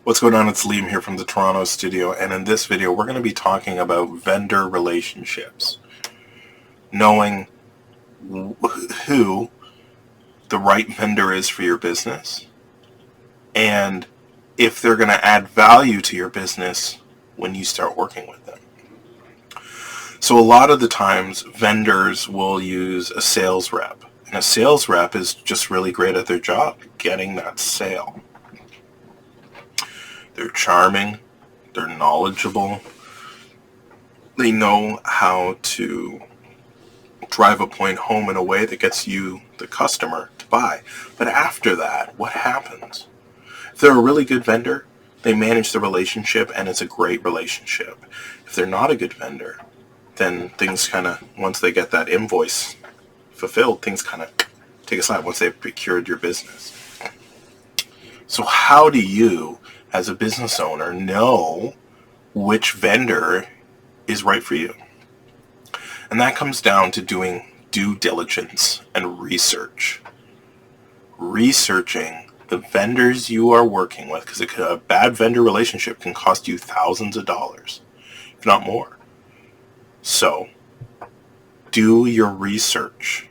What's going on? It's Liam here from the Toronto studio, and in this video we're going to be talking about vendor relationships. Knowing who the right vendor is for your business, and if they're going to add value to your business when you start working with them. So a lot of the times vendors will use a sales rep, and a sales rep is just really great at their job, getting that sale. They're charming, they're knowledgeable, they know how to drive a point home in a way that gets you, the customer, to buy. But after that, what happens? If they're a really good vendor, they manage the relationship and it's a great relationship. If they're not a good vendor, then things kind of, once they get that invoice fulfilled, things kind of take a slide once they've procured your business. So how do you, as a business owner, know which vendor is right for you? And that comes down to doing due diligence and research. Researching the vendors you are working with, because a bad vendor relationship can cost you thousands of dollars, if not more. So, do your research.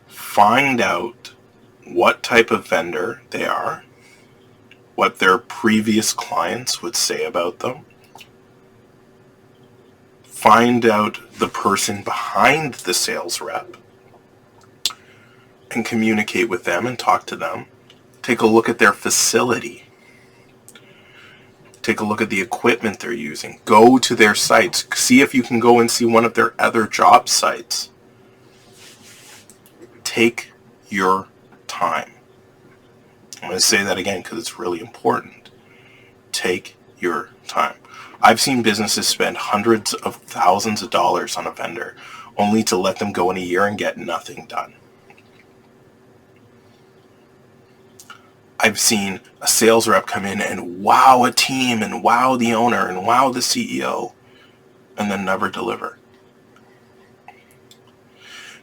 Find out what type of vendor they are, what their previous clients would say about them. Find out the person behind the sales rep and communicate with them and talk to them. Take a look at their facility. Take a look at the equipment they're using. Go to their sites. See if you can go and see one of their other job sites. Take your time. I'm going to say that again because it's really important. Take your time. I've seen businesses spend hundreds of thousands of dollars on a vendor only to let them go in a year and get nothing done. I've seen a sales rep come in and wow a team and wow the owner and wow the CEO and then never deliver.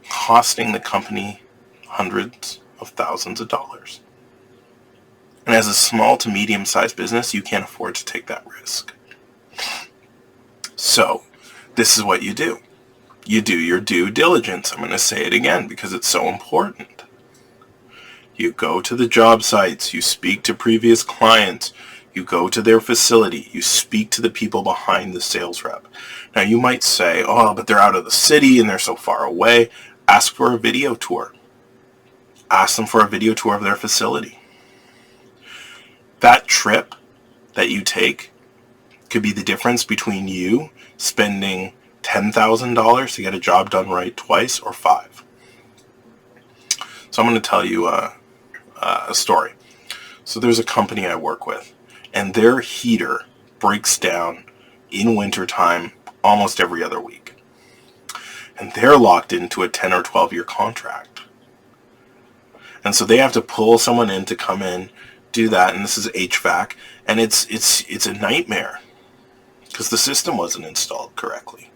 Costing the company hundreds of thousands of dollars. And as a small to medium-sized business, you can't afford to take that risk. So, this is what you do. You do your due diligence. I'm going to say it again because it's so important. You go to the job sites, you speak to previous clients, you go to their facility, you speak to the people behind the sales rep. Now you might say, oh, but they're out of the city and they're so far away. Ask for a video tour. Ask them for a video tour of their facility. That trip that you take could be the difference between you spending $10,000 to get a job done right twice or $5,000. So I'm going to tell you a story. So there's a company I work with, and their heater breaks down in wintertime almost every other week. And they're locked into a 10 or 12 year contract. And so they have to pull someone in to come in, do that, and this is HVAC, and it's a nightmare because the system wasn't installed correctly.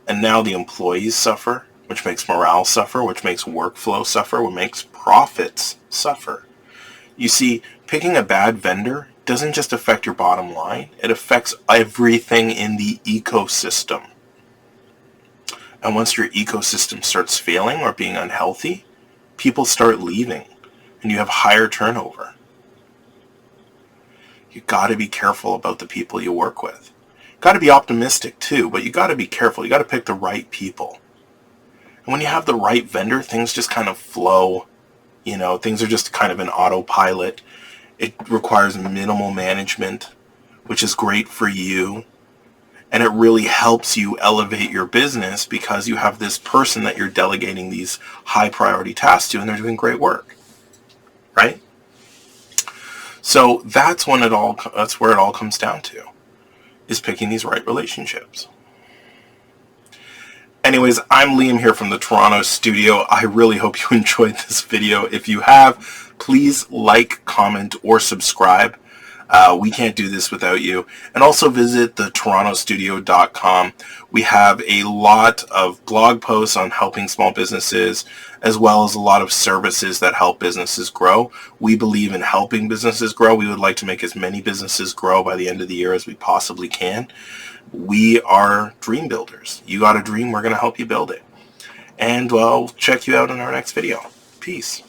And now the employees suffer, which makes morale suffer, which makes workflow suffer, which makes profits suffer. You see, picking a bad vendor doesn't just affect your bottom line, it affects everything in the ecosystem. And once your ecosystem starts failing or being unhealthy, people start leaving and you have higher turnover. You got to be careful about the people you work with. Got to be optimistic too, but you got to be careful. You got to pick the right people. And when you have the right vendor, things just kind of flow. You know, things are just kind of an autopilot. It requires minimal management, which is great for you. And it really helps you elevate your business because you have this person that you're delegating these high priority tasks to and they're doing great work. Right? So that's where it all comes down to, is picking these right relationships. Anyways, I'm Liam here from the Toronto studio. I really hope you enjoyed this video. If you have, please like, comment, or subscribe. We can't do this without you. And also visit the torontostudio.com. We have a lot of blog posts on helping small businesses, as well as a lot of services that help businesses grow. We believe in helping businesses grow. We would like to make as many businesses grow by the end of the year as we possibly can. We are dream builders. You got a dream, we're going to help you build it. And I'll check you out in our next video. Peace.